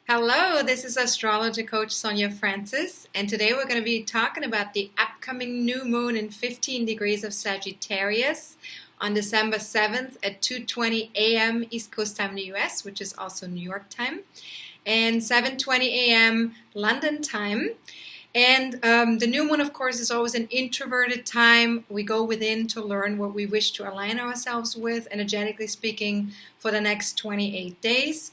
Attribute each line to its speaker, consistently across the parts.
Speaker 1: Hello, this is AstrologerCoach Sonja Francis, and today we're going to be talking about the upcoming new moon in 15 degrees of Sagittarius on December 7th at 2:20 a.m. East Coast time in the US, which is also New York time, and 7:20 a.m. London time. And the new moon, of course, is always an introverted time. We go within to learn what we wish to align ourselves with, energetically speaking, for the next 28 days.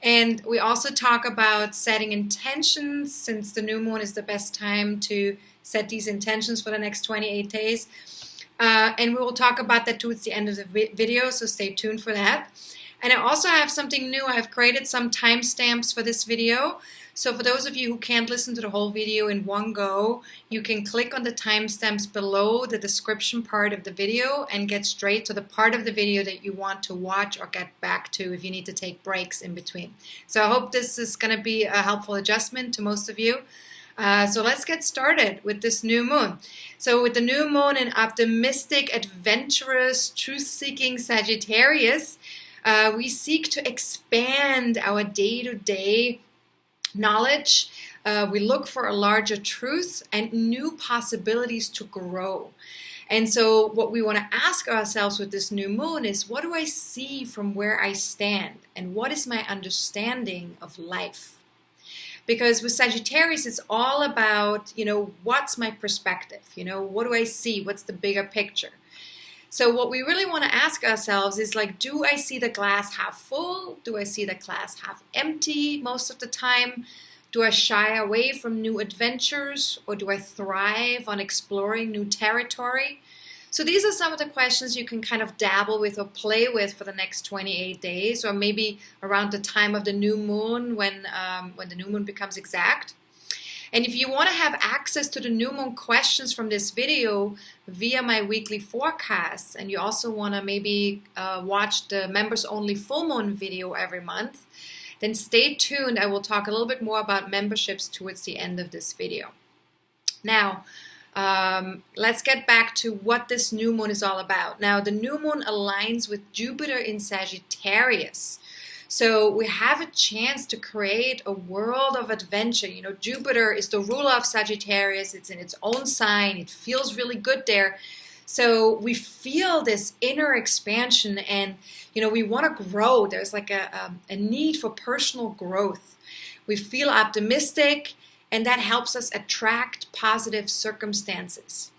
Speaker 1: And we also talk about setting intentions, since the new moon is the best time to set these intentions for the next 28 days. And we will talk about that towards the end of the video, so stay tuned for that. And I also have something new. I've created some timestamps for this video. So for those of you who can't listen to the whole video in one go, you can click on the timestamps below the description part of the video and get straight to the part of the video that you want to watch or get back to if you need to take breaks in between. So I hope this is going to be a helpful adjustment to most of you. So let's get started with this new moon. So with the new moon in optimistic, adventurous, truth-seeking Sagittarius, we seek to expand our day-to-day knowledge. We look for a larger truth and new possibilities to grow. And so what we want to ask ourselves with this new moon is, what do I see from where I stand? And what is my understanding of life? Because with Sagittarius, it's all about, what's my perspective? What do I see? What's the bigger picture? So what we really want to ask ourselves is, do I see the glass half full? Do I see the glass half empty most of the time? Do I shy away from new adventures, or do I thrive on exploring new territory? So these are some of the questions you can kind of dabble with or play with for the next 28 days, or maybe around the time of the new moon when the new moon becomes exact. And if you want to have access to the new moon questions from this video via my weekly forecasts, and you also want to maybe watch the members only full moon video every month, then stay tuned. I will talk a little bit more about memberships towards the end of this video. Now, let's get back to what this new moon is all about. Now, the new moon aligns with Jupiter in Sagittarius. So we have a chance to create a world of adventure. Jupiter is the ruler of Sagittarius. It's in its own sign. It feels really good there. So we feel this inner expansion, and, we want to grow. There's like a need for personal growth. We feel optimistic, and that helps us attract positive circumstances.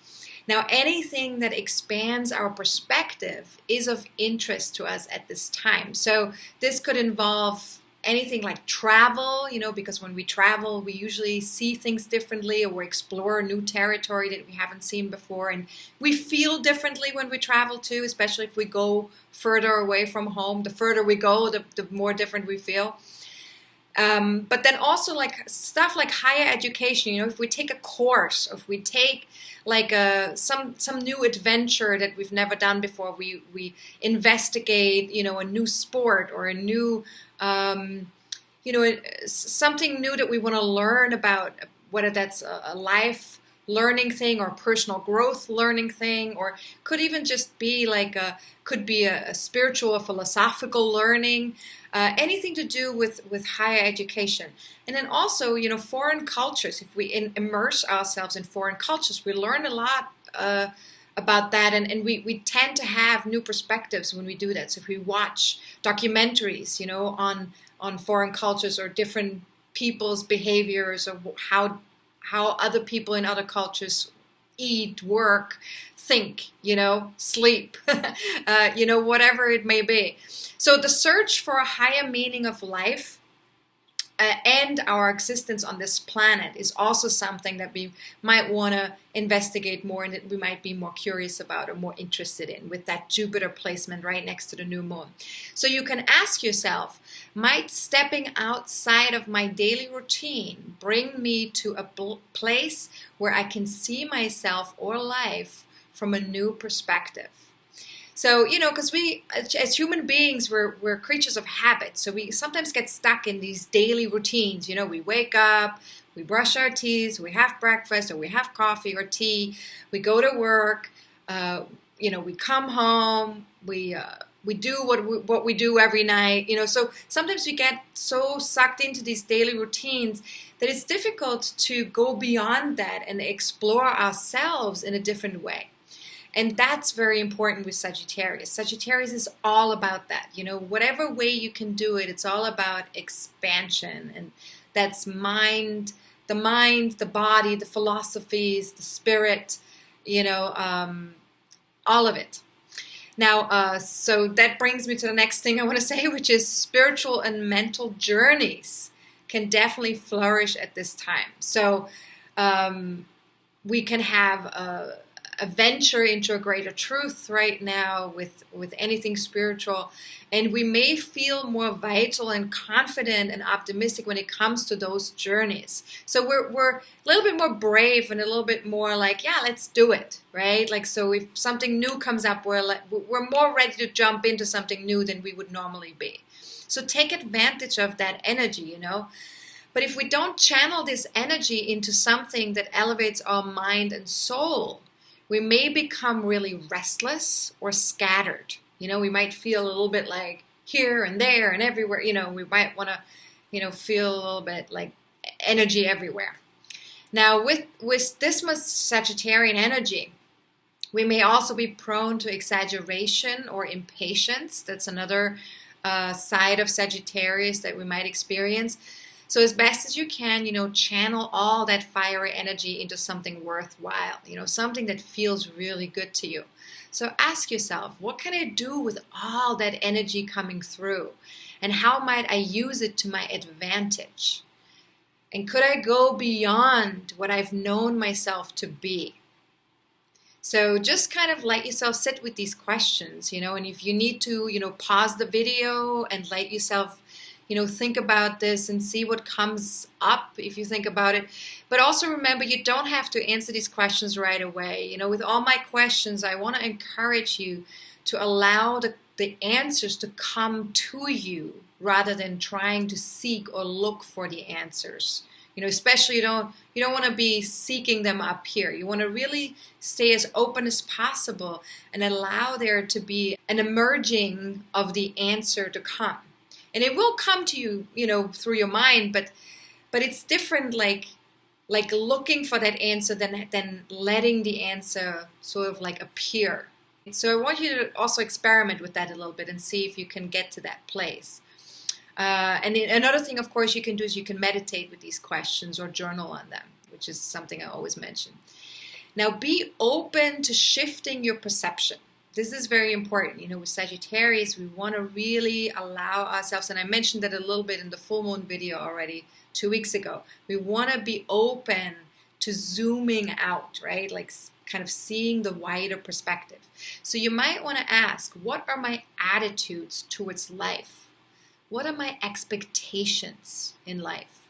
Speaker 1: Now, anything that expands our perspective is of interest to us at this time. So this could involve anything like travel, because when we travel, we usually see things differently, or we explore new territory that we haven't seen before. And we feel differently when we travel too, especially if we go further away from home. The further we go, the more different we feel. But then also stuff like higher education, if we take a course, or if we take some new adventure that we've never done before, we investigate, a new sport or a new, something new that we want to learn about, whether that's a life learning thing or personal growth learning thing, or could even just be could be a spiritual or philosophical learning, anything to do with higher education. And then also, foreign cultures. If we immerse ourselves in foreign cultures, we learn a lot about that, and we tend to have new perspectives when we do that. So if we watch documentaries, on foreign cultures or different people's behaviors, or how other people in other cultures eat, work, think, sleep, whatever it may be. So the search for a higher meaning of life and our existence on this planet is also something that we might want to investigate more, and that we might be more curious about or more interested in, with that Jupiter placement right next to the new moon. So you can ask yourself, might stepping outside of my daily routine bring me to a place where I can see myself or life from a new perspective? So, because we, as human beings, we're creatures of habit. So we sometimes get stuck in these daily routines. We wake up, we brush our teeth, we have breakfast, or we have coffee or tea. We go to work, we come home, we we do what we do every night, so sometimes we get so sucked into these daily routines that it's difficult to go beyond that and explore ourselves in a different way. And that's very important with Sagittarius. Sagittarius is all about that. Whatever way you can do it, it's all about expansion. And that's the mind, the body, the philosophies, the spirit, all of it. Now, so that brings me to the next thing I want to say, which is spiritual and mental journeys can definitely flourish at this time. So we can have a venture into a greater truth right now with anything spiritual, and we may feel more vital and confident and optimistic when it comes to those journeys. So we're a little bit more brave and a little bit more like, yeah, let's do it, right? Like, so if something new comes up, we're more ready to jump into something new than we would normally be. So take advantage of that energy, But if we don't channel this energy into something that elevates our mind and soul, we may become really restless or scattered. We might feel a little bit like here and there and everywhere. We might want to, feel a little bit like energy everywhere. Now, with this much Sagittarian energy, we may also be prone to exaggeration or impatience. That's another side of Sagittarius that we might experience. So as best as you can, channel all that fiery energy into something worthwhile, something that feels really good to you. So ask yourself, what can I do with all that energy coming through? And how might I use it to my advantage? And could I go beyond what I've known myself to be? So just kind of let yourself sit with these questions, and if you need to, pause the video and let yourself think about this and see what comes up if you think about it. But also remember, you don't have to answer these questions right away. With all my questions, I want to encourage you to allow the answers to come to you rather than trying to seek or look for the answers. Especially you don't want to be seeking them up here. You want to really stay as open as possible and allow there to be an emerging of the answer to come. And it will come to you, through your mind, but it's different, like looking for that answer than letting the answer sort of like appear. So I want you to also experiment with that a little bit and see if you can get to that place. And another thing, of course, you can do is you can meditate with these questions or journal on them, which is something I always mention. Now, be open to shifting your perception. This is very important. With Sagittarius, we want to really allow ourselves, and I mentioned that a little bit in the full moon video already 2 weeks ago. We want to be open to zooming out, right? Like kind of seeing the wider perspective. So you might want to ask, what are my attitudes towards life? What are my expectations in life?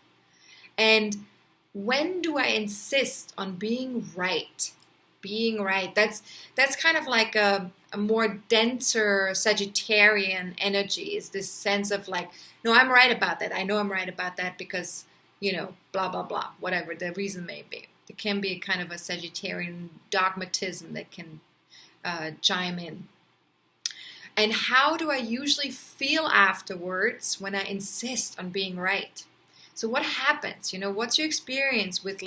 Speaker 1: And when do I insist on being right? Being right. That's kind of like a more denser Sagittarian energy, is this sense of like, no, I'm right about that. I know I'm right about that because, blah, blah, blah, whatever the reason may be. It can be kind of a Sagittarian dogmatism that can chime in. And how do I usually feel afterwards when I insist on being right? So what happens? What's your experience with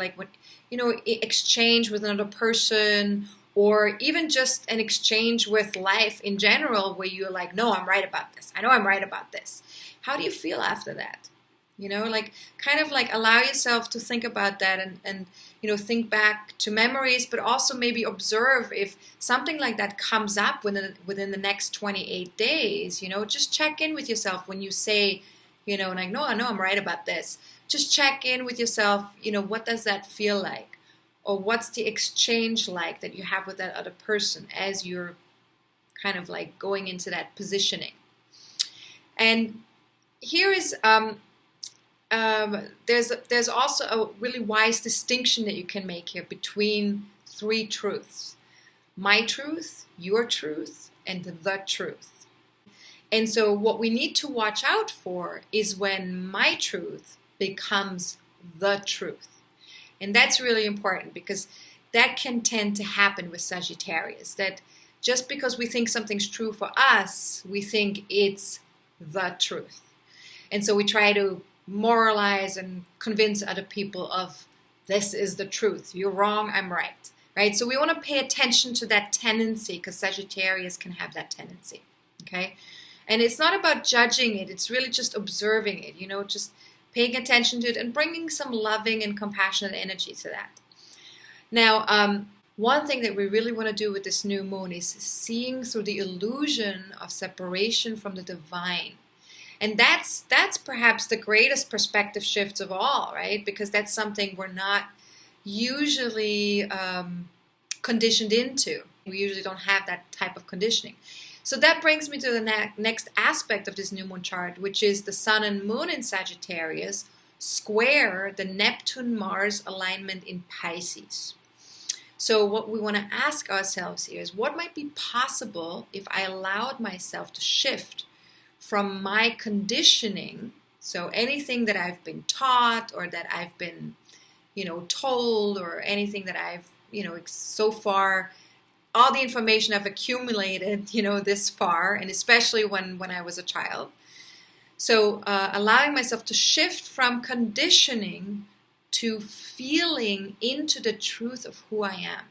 Speaker 1: exchange with another person, or even just an exchange with life in general where you're like, no, I'm right about this. I know I'm right about this. How do you feel after that? Kind of allow yourself to think about that and think back to memories, but also maybe observe if something like that comes up within the next 28 days, just check in with yourself when you say, no, I know I'm right about this. Just check in with yourself, what does that feel like? Or what's the exchange like that you have with that other person as you're kind of like going into that positioning? And here is, there's also a really wise distinction that you can make here between three truths: my truth, your truth, and the truth. And so what we need to watch out for is when my truth becomes the truth. And that's really important because that can tend to happen with Sagittarius, that just because we think something's true for us, we think it's the truth. And so we try to moralize and convince other people of this is the truth. You're wrong, I'm right. Right? So we want to pay attention to that tendency, because Sagittarius can have that tendency. Okay? And it's not about judging it. It's really just observing it, just paying attention to it and bringing some loving and compassionate energy to that. Now, one thing that we really want to do with this new moon is seeing through the illusion of separation from the divine. And that's perhaps the greatest perspective shift of all, right? Because that's something we're not usually conditioned into. We usually don't have that type of conditioning. So that brings me to the next aspect of this new moon chart, which is the sun and moon in Sagittarius square the Neptune-Mars alignment in Pisces. So what we want to ask ourselves here is, what might be possible if I allowed myself to shift from my conditioning, so anything that I've been taught or that I've been, told, or anything that I've, so far, all the information I've accumulated, this far, and especially when I was a child. So allowing myself to shift from conditioning to feeling into the truth of who I am.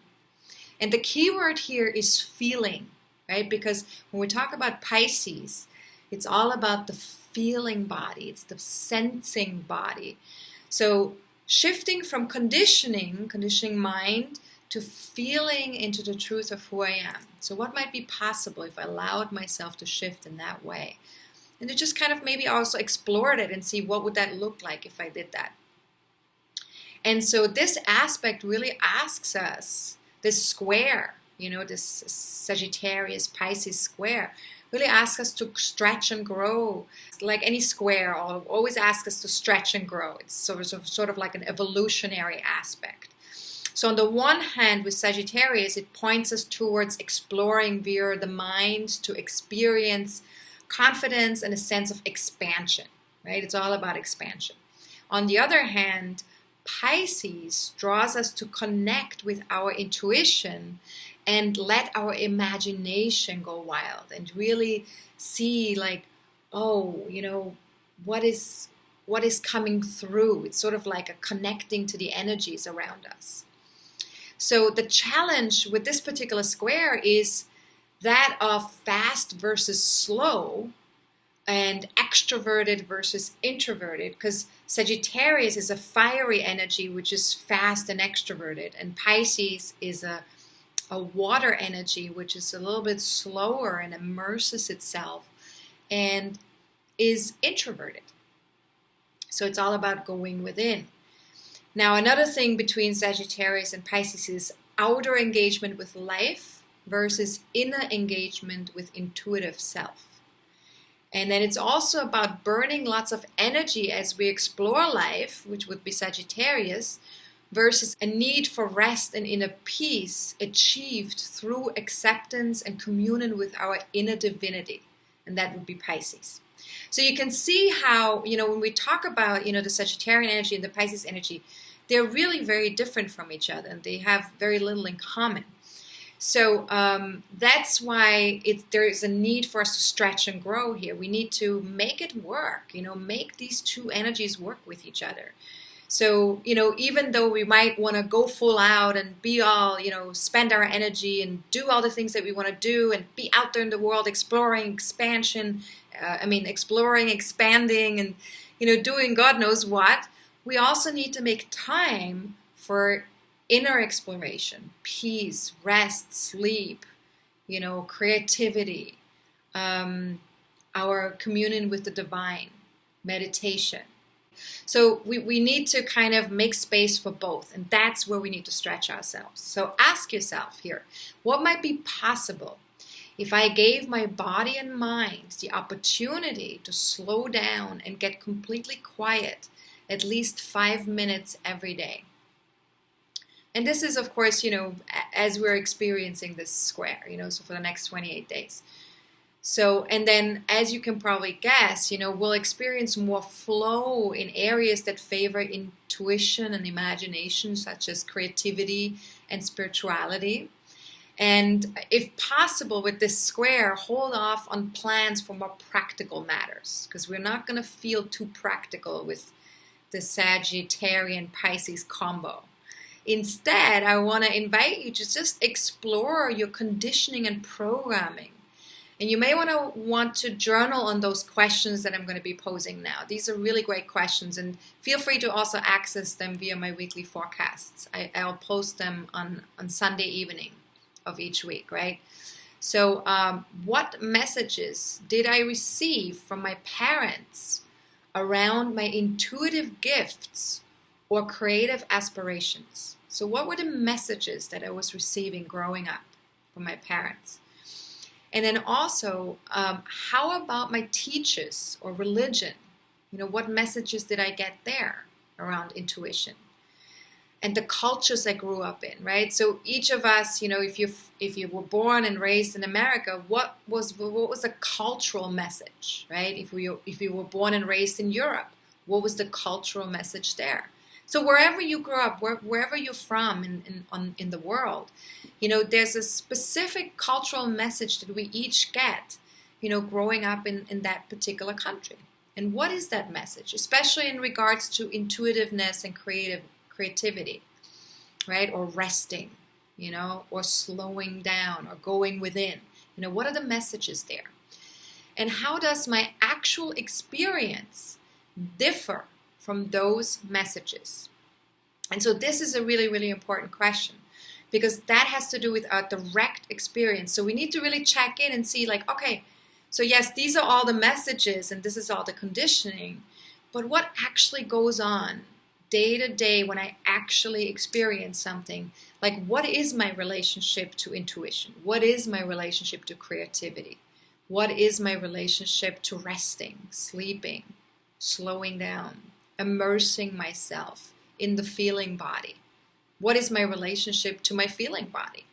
Speaker 1: And the key word here is feeling, right? Because when we talk about Pisces, it's all about the feeling body. It's the sensing body. So shifting from conditioning mind, to feeling into the truth of who I am. So what might be possible if I allowed myself to shift in that way? And to just kind of maybe also explore it and see what would that look like if I did that. And so this aspect really asks us, this square, this Sagittarius Pisces square, really asks us to stretch and grow. Like any square, always asks us to stretch and grow. It's sort of like an evolutionary aspect. So on the one hand, with Sagittarius, it points us towards exploring via the mind to experience confidence and a sense of expansion, right? It's all about expansion. On the other hand, Pisces draws us to connect with our intuition and let our imagination go wild and really see what is coming through. It's sort of like a connecting to the energies around us. So the challenge with this particular square is that of fast versus slow and extroverted versus introverted, because Sagittarius is a fiery energy which is fast and extroverted, and Pisces is a water energy which is a little bit slower and immerses itself and is introverted. So it's all about going within. Now, another thing between Sagittarius and Pisces is outer engagement with life versus inner engagement with intuitive self. And then it's also about burning lots of energy as we explore life, which would be Sagittarius, versus a need for rest and inner peace achieved through acceptance and communion with our inner divinity. And that would be Pisces. So you can see how, when we talk about, the Sagittarian energy and the Pisces energy, they're really very different from each other and they have very little in common. So that's why there is a need for us to stretch and grow here. We need to make it work, make these two energies work with each other. So, even though we might want to go full out and be all, spend our energy and do all the things that we want to do and be out there in the world exploring, exploring, expanding and, doing God knows what, we also need to make time for inner exploration, peace, rest, sleep, creativity, our communion with the divine, meditation. So we need to kind of make space for both, and that's where we need to stretch ourselves. So ask yourself here, what might be possible if I gave my body and mind the opportunity to slow down and get completely quiet at least 5 minutes every day? And this is, of course, as we're experiencing this square, so for the next 28 days. So, and then as you can probably guess, we'll experience more flow in areas that favor intuition and imagination, such as creativity and spirituality. And if possible, with this square, hold off on plans for more practical matters, because we're not going to feel too practical with the Sagittarian Pisces combo. Instead, I want to invite you to just explore your conditioning and programming. And you may want to journal on those questions that I'm going to be posing now. These are really great questions, and feel free to also access them via my weekly forecasts. I'll post them on Sunday evening of each week, right? So what messages did I receive from my parents around my intuitive gifts or creative aspirations? So what were the messages that I was receiving growing up from my parents? And then also, how about my teachers or religion? What messages did I get there around intuition? And the cultures I grew up in, right? So each of us, if you were born and raised in America, what was the cultural message, right? If you were born and raised in Europe, what was the cultural message there? So wherever you grew up, wherever you're from in the world, there's a specific cultural message that we each get, growing up in that particular country. And what is that message, especially in regards to intuitiveness and creativity, right? Or resting, or slowing down or going within. What are the messages there? And how does my actual experience differ from those messages? And so this is a really, really important question, because that has to do with our direct experience. So we need to really check in and see, like, okay, so yes, these are all the messages and this is all the conditioning, but what actually goes on day to day when I actually experience something? Like, what is my relationship to intuition? What is my relationship to creativity? What is my relationship to resting, sleeping, slowing down, immersing myself in the feeling body? What is my relationship to my feeling body?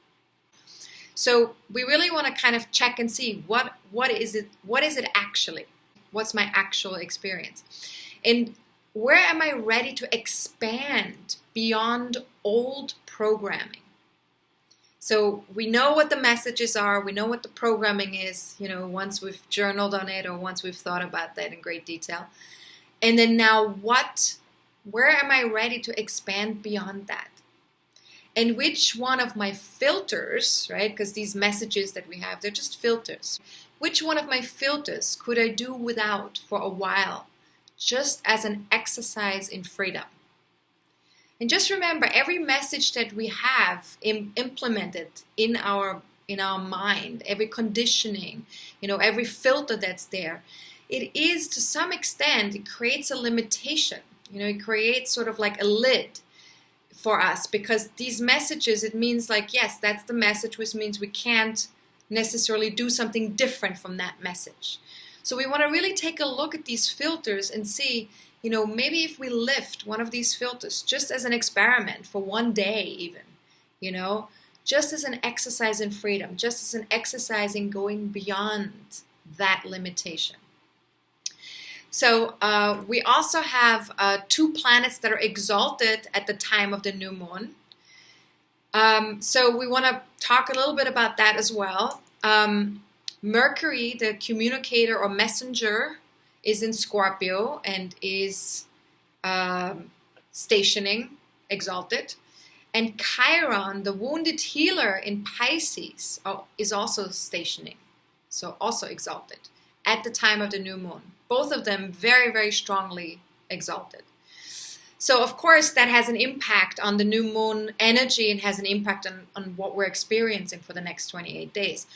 Speaker 1: So we really want to kind of check and see what is it actually? What's my actual experience? And where am I ready to expand beyond old programming? So we know what the messages are, we know what the programming is, once we've journaled on it or once we've thought about that in great detail. And then now where am I ready to expand beyond that? And which one of my filters, right? Because these messages that we have, they're just filters. Which one of my filters could I do without for a while, just as an exercise in freedom? And just remember, every message that we have implemented in our mind, every conditioning, every filter that's there, it is, to some extent, it creates a limitation. It creates sort of like a lid for us, because these messages, it means like, yes, that's the message, which means we can't necessarily do something different from that message. So we want to really take a look at these filters and see, maybe if we lift one of these filters just as an experiment for one day even, just as an exercise in freedom, just as an exercise in going beyond that limitation. So we also have 2 planets that are exalted at the time of the new moon. So we want to talk a little bit about that as well. Mercury, the communicator or messenger, is in Scorpio and is stationing, exalted. And Chiron, the wounded healer in Pisces, is also stationing, so also exalted, at the time of the new moon. Both of them very, very strongly exalted. So, of course, that has an impact on the new moon energy and has an impact on what we're experiencing for the next 28 days.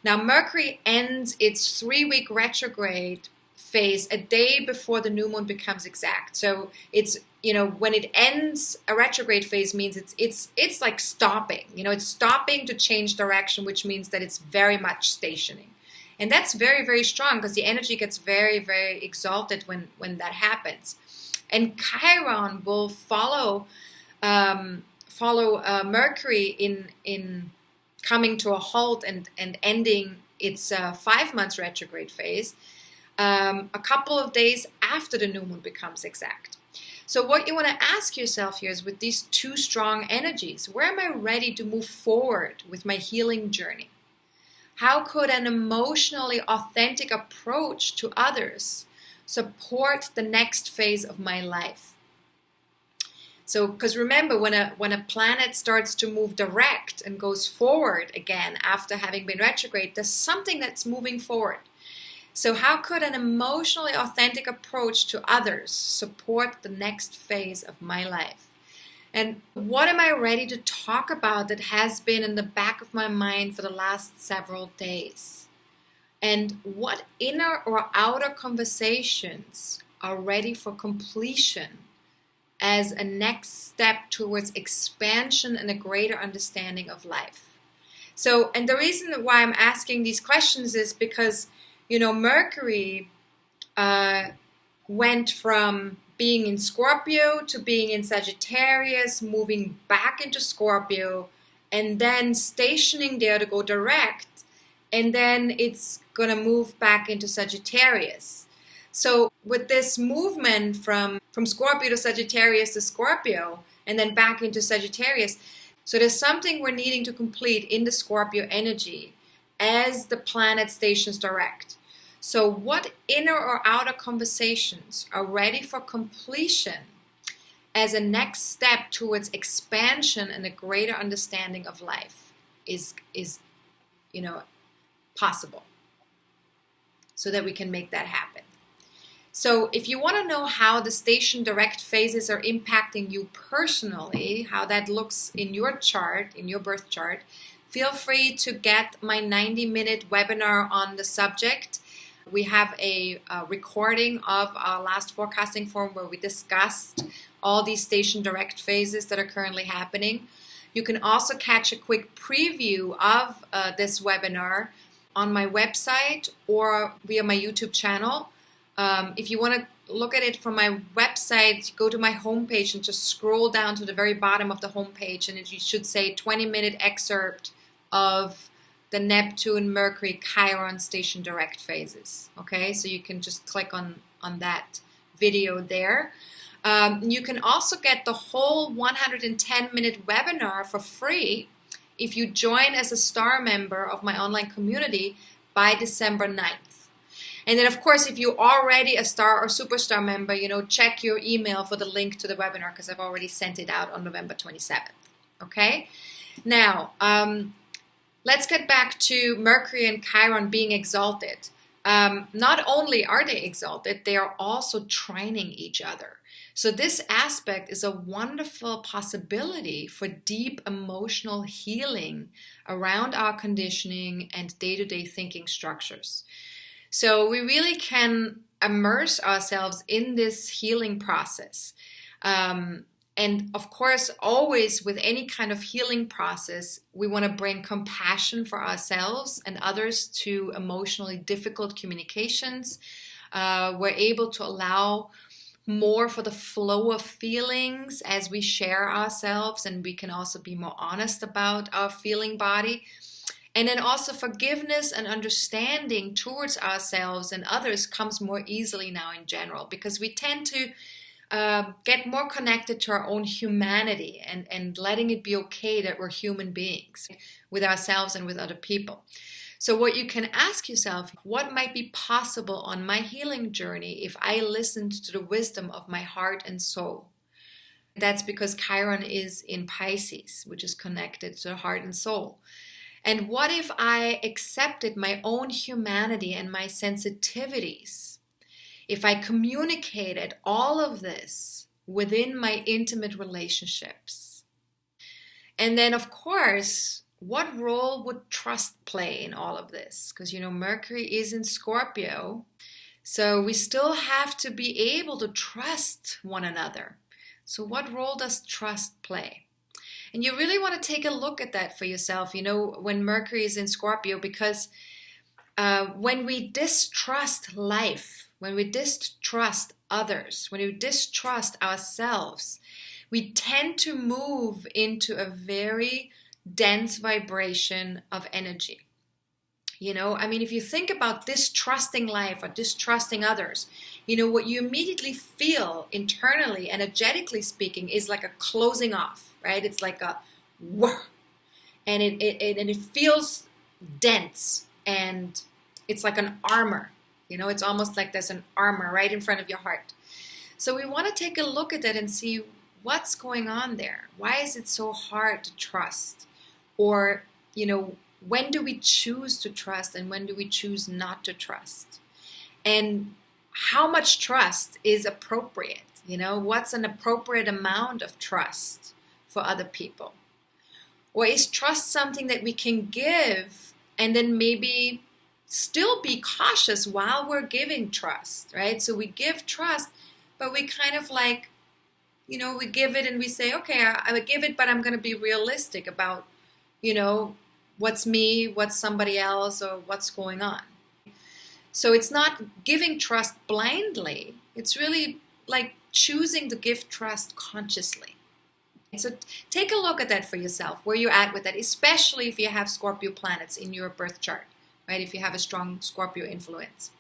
Speaker 1: Now, Mercury ends its 3-week retrograde phase a day before the new moon becomes exact. So it's, when it ends a retrograde phase means it's like stopping. It's stopping to change direction, which means that it's very much stationing. And that's very, very strong, because the energy gets very, very exalted when that happens. And Chiron will follow Mercury in coming to a halt and ending its 5 months retrograde phase a couple of days after the new moon becomes exact. So what you want to ask yourself here is, with these two strong energies, where am I ready to move forward with my healing journey? How could an emotionally authentic approach to others support the next phase of my life? So, because remember, when a planet starts to move direct and goes forward again after having been retrograde, there's something that's moving forward. So how could an emotionally authentic approach to others support the next phase of my life? And what am I ready to talk about that has been in the back of my mind for the last several days? And what inner or outer conversations are ready for completion as a next step towards expansion and a greater understanding of life? So, and the reason why I'm asking these questions is because, Mercury went from being in Scorpio to being in Sagittarius, moving back into Scorpio, and then stationing there to go direct, and then it's going to move back into Sagittarius. So with this movement from Scorpio to Scorpio, and then back into Sagittarius, so there's something we're needing to complete in the Scorpio energy as the planet stations direct. So what inner or outer conversations are ready for completion as a next step towards expansion and a greater understanding of life is possible, so that we can make that happen. So if you want to know how the station direct phases are impacting you personally, how that looks in your chart, in your birth chart, feel free to get my 90-minute webinar on the subject. We have a recording of our last forecasting forum where we discussed all these station direct phases that are currently happening. You can also catch a quick preview of this webinar on my website or via my YouTube channel. If you want to look at it from my website, go to my homepage and just scroll down to the very bottom of the homepage, and you should say 20-minute excerpt of the Neptune, Mercury, Chiron station direct phases. Okay, so you can just click on that video there. You can also get the whole 110-minute webinar for free if you join as a star member of my online community by December 9th. And then, of course, if you're already a star or superstar member, check your email for the link to the webinar, because I've already sent it out on November 27th. Okay? Now, let's get back to Mercury and Chiron being exalted. Not only are they exalted, they are also trining each other. So this aspect is a wonderful possibility for deep emotional healing around our conditioning and day-to-day thinking structures. So we really can immerse ourselves in this healing process. And of course, always with any kind of healing process, we want to bring compassion for ourselves and others to emotionally difficult communications. We're able to allow more for the flow of feelings as we share ourselves, and we can also be more honest about our feeling body. And then also forgiveness and understanding towards ourselves and others comes more easily now in general, because we tend to get more connected to our own humanity and letting it be okay that we're human beings with ourselves and with other people. So what you can ask yourself, what might be possible on my healing journey if I listened to the wisdom of my heart and soul? That's because Chiron is in Pisces, which is connected to the heart and soul. And what if I accepted my own humanity and my sensitivities? If I communicated all of this within my intimate relationships? And then, of course, what role would trust play in all of this? Because, Mercury is in Scorpio, so we still have to be able to trust one another. So what role does trust play? And you really want to take a look at that for yourself, when Mercury is in Scorpio, because when we distrust life, when we distrust others, when we distrust ourselves, we tend to move into a very dense vibration of energy. I mean, if you think about distrusting life or distrusting others, what you immediately feel internally, energetically speaking, is like a closing off, right? It's like a whoa, and it feels dense, and it's like an armor. It's almost like there's an armor right in front of your heart. So we want to take a look at that and see what's going on there. Why is it so hard to trust? Or, when do we choose to trust and when do we choose not to trust? And how much trust is appropriate? What's an appropriate amount of trust for other people? Or is trust something that we can give and then maybe still be cautious while we're giving trust, right? So we give trust, but we kind of like, we give it and we say, okay, I would give it, but I'm going to be realistic about, what's me, what's somebody else, or what's going on. So it's not giving trust blindly. It's really like choosing to give trust consciously. So take a look at that for yourself, where you're at with that, especially if you have Scorpio planets in your birth chart, right? If you have a strong Scorpio influence.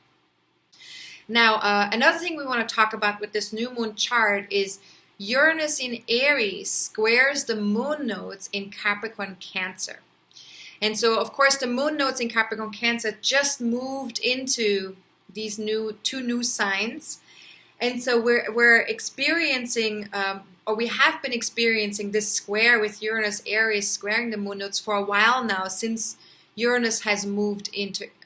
Speaker 1: Now, another thing we want to talk about with this new moon chart is Uranus in Aries squares the moon nodes in Capricorn Cancer. And so, of course, the moon nodes in Capricorn Cancer just moved into these two new signs. And so we're experiencing, or we have been experiencing this square with Uranus Aries squaring the moon nodes for a while now, since Uranus has moved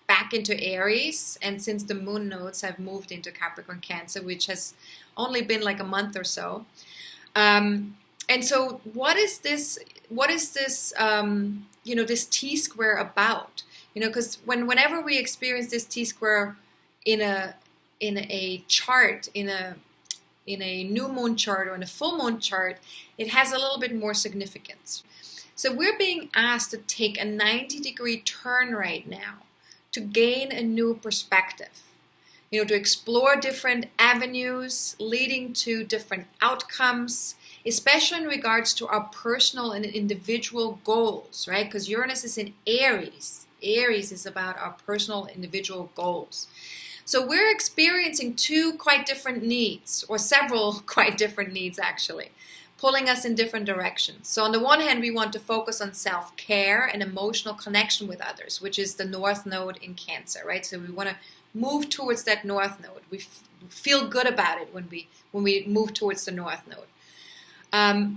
Speaker 1: back into Aries, and since the moon nodes have moved into Capricorn Cancer, which has only been like a month or so. And so what is this, this T-square about? Because whenever we experience this T-square in a chart, in a new moon chart or in a full moon chart, it has a little bit more significance. So we're being asked to take a 90-degree turn right now to gain a new perspective, to explore different avenues leading to different outcomes, especially in regards to our personal and individual goals, right? Because Uranus is in Aries. Aries is about our personal individual goals. So we're experiencing two quite different needs, or several quite different needs actually, pulling us in different directions. So on the one hand, we want to focus on self-care and emotional connection with others, which is the North Node in Cancer, right? So we want to move towards that North Node. We feel good about it when we move towards the North Node.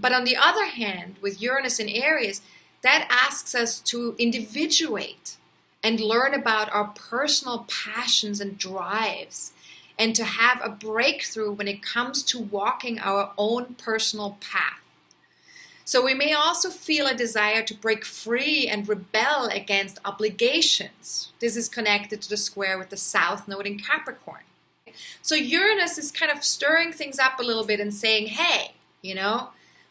Speaker 1: But on the other hand, with Uranus in Aries, that asks us to individuate and learn about our personal passions and drives, and to have a breakthrough when it comes to walking our own personal path. So we may also feel a desire to break free and rebel against obligations. This is connected to the square with the South Node in Capricorn. So Uranus is kind of stirring things up a little bit and saying, hey,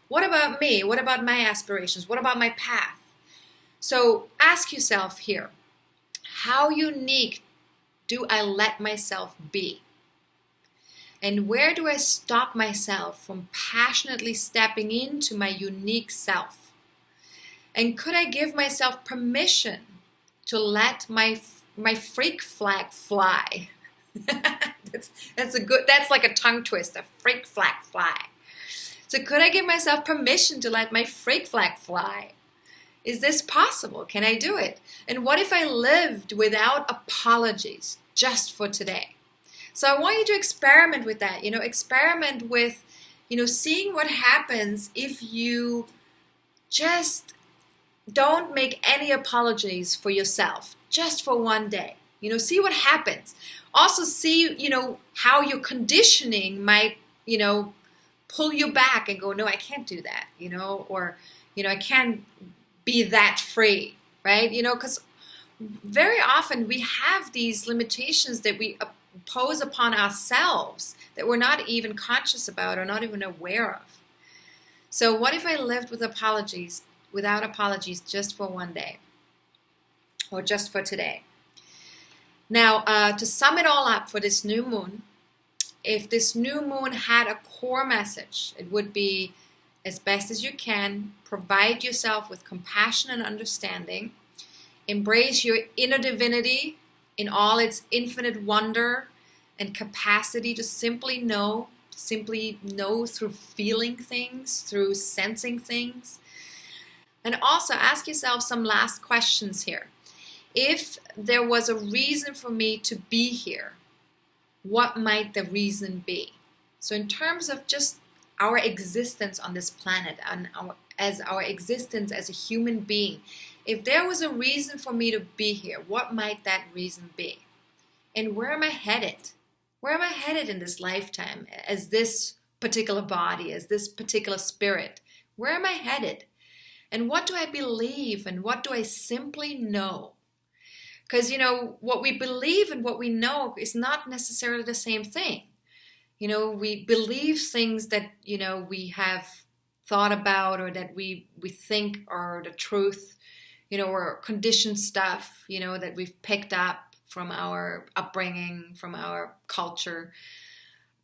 Speaker 1: what about me? What about my aspirations? What about my path? So ask yourself here, how unique do I let myself be? And where do I stop myself from passionately stepping into my unique self? And could I give myself permission to let my freak flag fly? That's like a tongue twister, freak flag fly. So could I give myself permission to let my freak flag fly? Is this possible? Can I do it? And what if I lived without apologies just for today? So I want you to experiment with that, experiment with, seeing what happens if you just don't make any apologies for yourself, just for one day. See what happens. Also see, how your conditioning might, pull you back and go, no, I can't do that, or, I can't be that free, right? Because very often we have these limitations that we impose upon ourselves that we're not even conscious about or not even aware of. So what if I lived without apologies just for one day or just for today? Now, to sum it all up for this new moon, if this new moon had a core message, it would be, as best as you can, provide yourself with compassion and understanding. Embrace your inner divinity in all its infinite wonder and capacity to simply know through feeling things, through sensing things. And also ask yourself some last questions here. If there was a reason for me to be here, what might the reason be? So in terms of just our existence on this planet and our existence as a human being, if there was a reason for me to be here, what might that reason be? And where am I headed? Where am I headed in this lifetime as this particular body, as this particular spirit? Where am I headed? And what do I believe and what do I simply know? Because, what we believe and what we know is not necessarily the same thing. We believe things that, we have thought about or that we think are the truth, or conditioned stuff, that we've picked up from our upbringing, from our culture.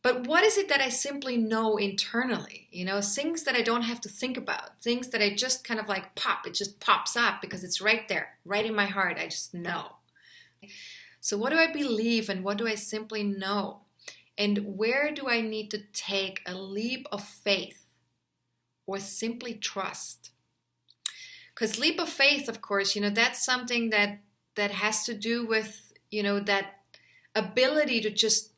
Speaker 1: But what is it that I simply know internally? Things that I don't have to think about, things that I just kind of like it just pops up because it's right there, right in my heart. I just know. So what do I believe and what do I simply know? And where do I need to take a leap of faith or simply trust? Because leap of faith, of course, that's something that has to do with, that ability to just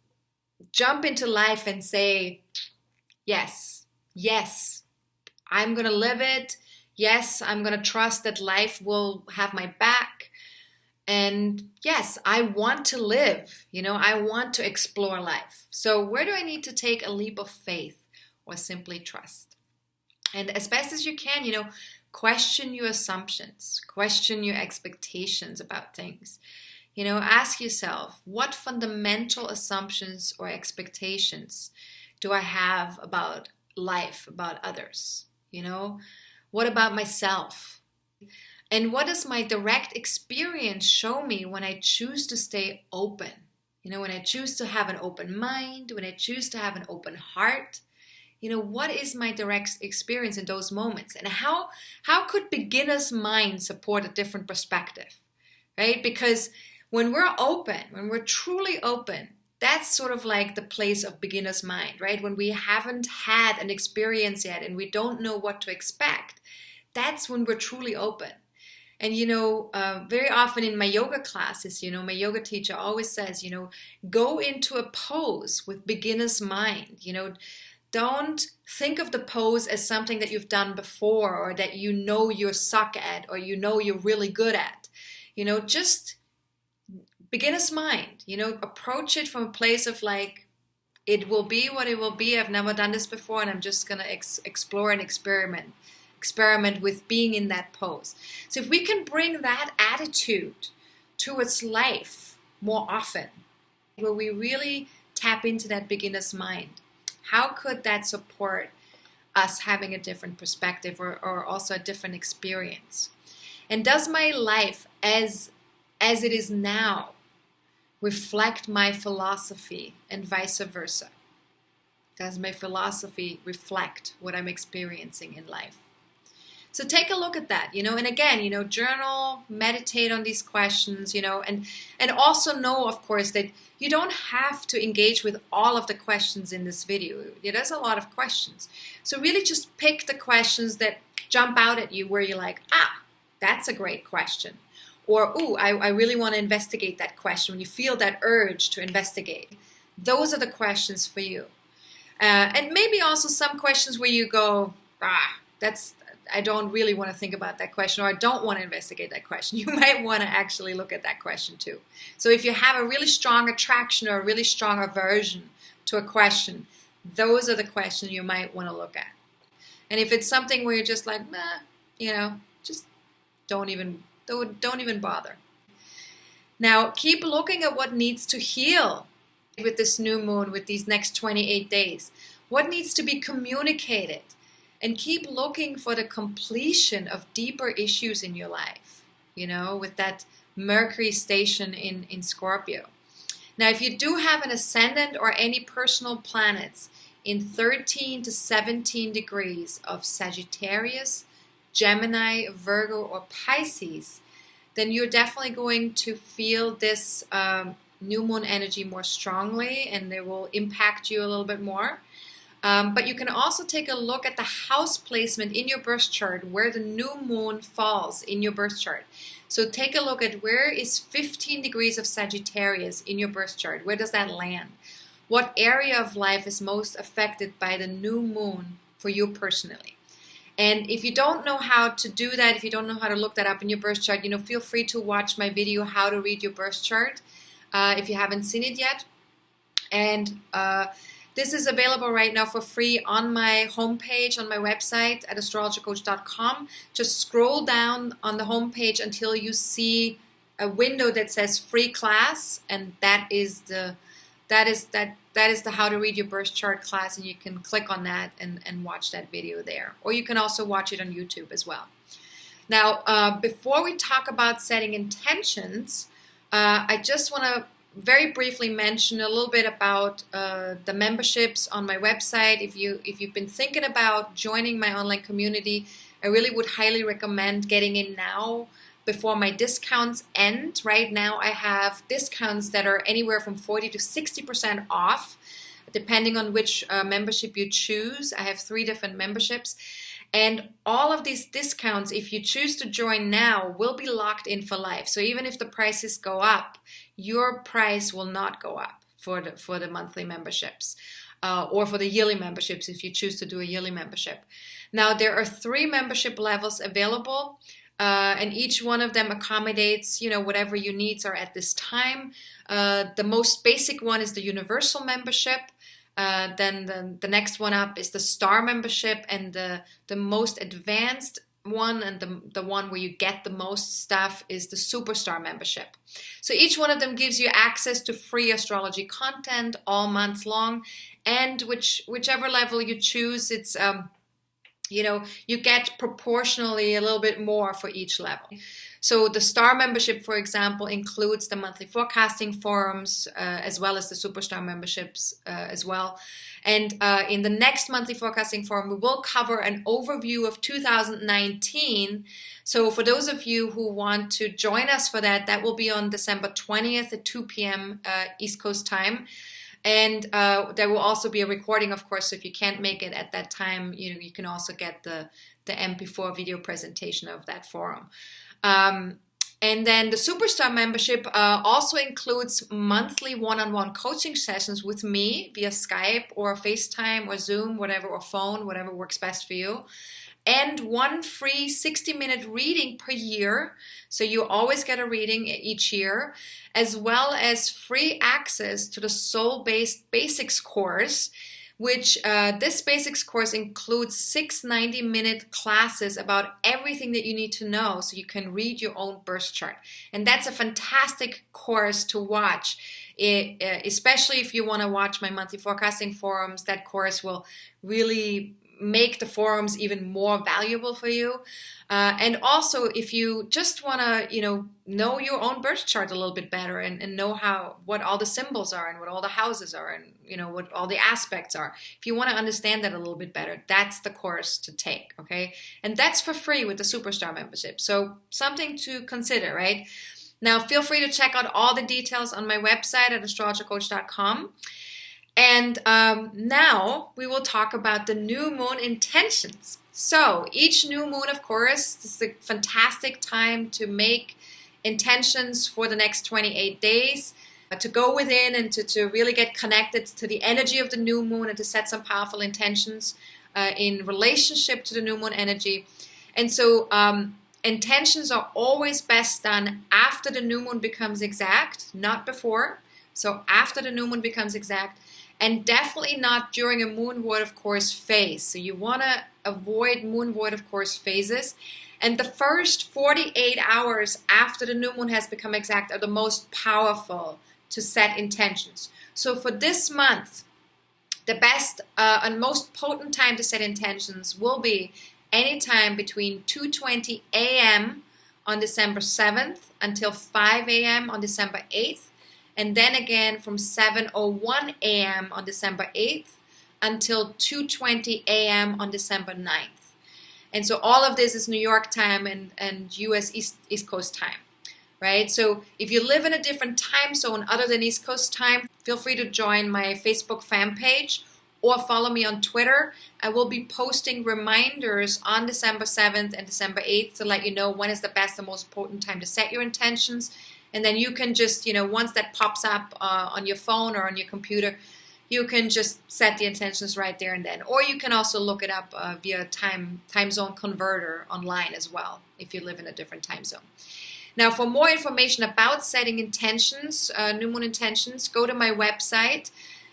Speaker 1: jump into life and say, yes, I'm going to live it. Yes, I'm going to trust that life will have my back. And yes, I want to live, I want to explore life. So where do I need to take a leap of faith or simply trust? And as best as you can, question your assumptions, question your expectations about things. Ask yourself, what fundamental assumptions or expectations do I have about life, about others? What about myself? And what does my direct experience show me when I choose to stay open? When I choose to have an open mind, when I choose to have an open heart, what is my direct experience in those moments? And how could beginner's mind support a different perspective, right? Because when we're open, when we're truly open, that's sort of like the place of beginner's mind, right? When we haven't had an experience yet and we don't know what to expect, that's when we're truly open. And, very often in my yoga classes, my yoga teacher always says, go into a pose with beginner's mind. Don't think of the pose as something that you've done before or that you suck at or you're really good at. Just beginner's mind, approach it from a place of like, it will be what it will be. I've never done this before and I'm just going to explore and experiment with being in that pose. So if we can bring that attitude towards life more often, where we really tap into that beginner's mind, how could that support us having a different perspective or also a different experience? And does my life as it is now reflect my philosophy and vice versa? Does my philosophy reflect what I'm experiencing in life? So take a look at that, and again, journal, meditate on these questions, and also know, of course, that you don't have to engage with all of the questions in this video. There's a lot of questions. So really just pick the questions that jump out at you where you're like, that's a great question. Or, I really want to investigate that question. When you feel that urge to investigate, those are the questions for you. And maybe also some questions where you go, I don't really want to think about that question, or I don't want to investigate that question. You might want to actually look at that question too. So if you have a really strong attraction or a really strong aversion to a question, those are the questions you might want to look at. And if it's something where you're just like, just don't even bother. Now, keep looking at what needs to heal with this new moon, with these next 28 days. What needs to be communicated? And keep looking for the completion of deeper issues in your life, with that Mercury station in Scorpio. Now, if you do have an ascendant or any personal planets in 13 to 17 degrees of Sagittarius, Gemini, Virgo, or Pisces, then you're definitely going to feel this new moon energy more strongly, and they will impact you a little bit more. But you can also take a look at the house placement in your birth chart where the new moon falls in your birth chart. So take a look at where is 15 degrees of Sagittarius in your birth chart. Where does that land? What area of life is most affected by the new moon for you personally? And if you don't know how to do that, if you don't know how to look that up in your birth chart, feel free to watch my video, How to Read Your Birth Chart, if you haven't seen it yet. And this is available right now for free on my homepage, on my website at AstrologerCoach.com. Just scroll down on the homepage until you see a window that says free class, and that is the How to Read Your Birth Chart class, and you can click on that and watch that video there. Or you can also watch it on YouTube as well. Now, before we talk about setting intentions, I just want to very briefly mention a little bit about the memberships on my website. If you've been thinking about joining my online community, I really would highly recommend getting in now before my discounts end. Right now I have discounts that are anywhere from 40 to 60% off, depending on which membership you choose. I have 3 different memberships. And all of these discounts, if you choose to join now, will be locked in for life. So even if the prices go up, your price will not go up for the monthly memberships or for the yearly memberships if you choose to do a yearly membership. Now, there are 3 membership levels available, and each one of them accommodates, whatever your needs are at this time. The most basic one is the universal membership. Then the next one up is the star membership, and the most advanced one and the one where you get the most stuff is the superstar membership. So each one of them gives you access to free astrology content all month long, and whichever level you choose, it's you get proportionally a little bit more for each level. So the star membership, for example, includes the monthly forecasting forums, as well as the superstar memberships as well. And in the next monthly forecasting forum, we will cover an overview of 2019. So for those of you who want to join us for that, that will be on December 20th at 2 p.m. East Coast time. And there will also be a recording, of course, so if you can't make it at that time, you can also get the MP4 video presentation of that forum. And then the Superstar membership also includes monthly one-on-one coaching sessions with me via Skype or FaceTime or Zoom, whatever, or phone, whatever works best for you. And 1 free 60-minute reading per year. So you always get a reading each year, as well as free access to the Soul-Based Basics course, which this basics course includes 6 90-minute classes about everything that you need to know so you can read your own birth chart. And that's a fantastic course to watch, especially if you want to watch my monthly forecasting forums. That course will really make the forums even more valuable for you. And also, if you just want to, know your own birth chart a little bit better and know what all the symbols are and what all the houses are and, what all the aspects are. If you want to understand that a little bit better, that's the course to take, okay? And that's for free with the Superstar membership. So something to consider, right? Now, feel free to check out all the details on my website at AstrologerCoach.com. And now we will talk about the new moon intentions. So each new moon, of course, is a fantastic time to make intentions for the next 28 days, to go within and to really get connected to the energy of the new moon and to set some powerful intentions in relationship to the new moon energy. And so intentions are always best done after the new moon becomes exact, not before. So after the new moon becomes exact. And definitely not during a moon void of course phase. So you want to avoid moon void of course phases. And the first 48 hours after the new moon has become exact are the most powerful to set intentions. So for this month, the best and most potent time to set intentions will be anytime between 2:20 a.m. on December 7th until 5 a.m. on December 8th. And then again from 7:01 a.m. on December 8th until 2:20 a.m. on December 9th. And so all of this is New York time and US East Coast time. right? So if you live in a different time zone other than East Coast time, feel free to join my Facebook fan page or follow me on Twitter. I will be posting reminders on December 7th and December 8th to let you know when is the best and most potent time to set your intentions. And then you can just, once that pops up on your phone or on your computer, you can just set the intentions right there and then. Or you can also look it up via time zone converter online as well if you live in a different time zone. Now, for more information about setting intentions, new moon intentions, go to my website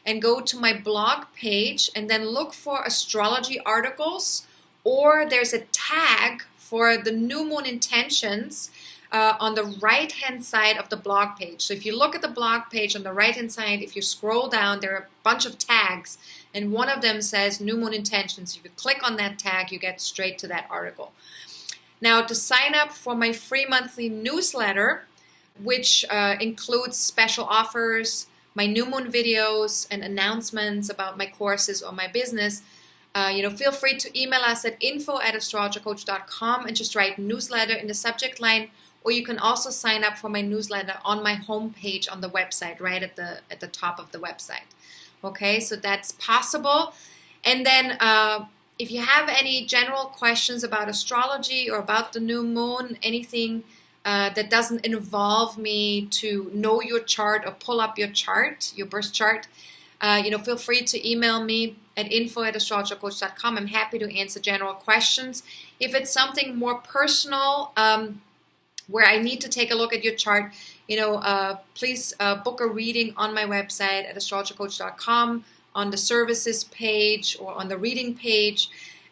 Speaker 1: and go to my blog page and then look for astrology articles, or there's a tag for the new moon intentions on the right-hand side of the blog page. So if you look at the blog page on the right-hand side, if you scroll down, there are a bunch of tags, and one of them says new moon intentions. If you click on that tag, you get straight to that article. Now, to sign up for my free monthly newsletter, which includes special offers, my new moon videos, and announcements about my courses or my business, feel free to email us at info@astrologercoach.com and just write newsletter in the subject line. Or you can also sign up for my newsletter on my homepage on the website, right at the top of the website. Okay, so that's possible. And then if you have any general questions about astrology or about the new moon, anything that doesn't involve me to know your chart or pull up your chart, your birth chart, feel free to email me at info@astrologercoach.com. I'm happy to answer general questions. If it's something more personal, where I need to take a look at your chart, please book a reading on my website at astrologercoach.com on the services page or on the reading page.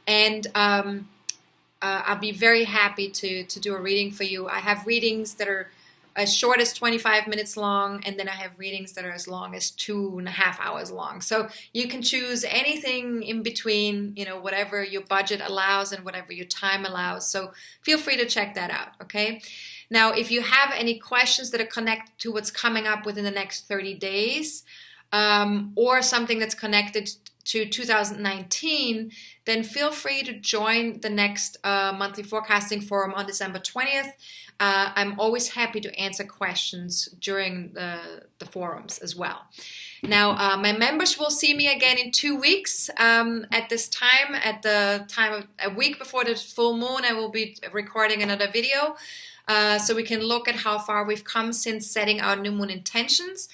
Speaker 1: And I'll be very happy to do a reading for you. I have readings that are as short as 25 minutes long, and then I have readings that are as long as 2.5 hours long. So you can choose anything in between, whatever your budget allows and whatever your time allows. So feel free to check that out, okay? Now, if you have any questions that are connected to what's coming up within the next 30 days, or something that's connected to 2019, then feel free to join the next monthly forecasting forum on December 20th. I'm always happy to answer questions during the forums as well. Now, my members will see me again in 2 weeks at this time. At the time of a week before the full moon, I will be recording another video so we can look at how far we've come since setting our new moon intentions.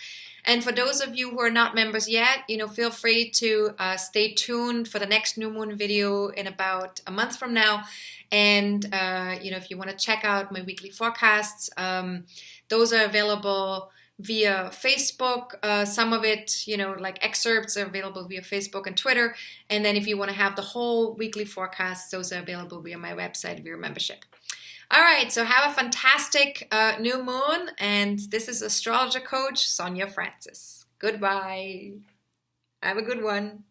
Speaker 1: And for those of you who are not members yet, feel free to stay tuned for the next new moon video in about a month from now. And, if you want to check out my weekly forecasts, those are available via Facebook. Some of it, like excerpts are available via Facebook and Twitter. And then if you want to have the whole weekly forecasts, those are available via my website, via membership. All right, so have a fantastic new moon. And this is Astrologer Coach Sonja Francis. Goodbye. Have a good one.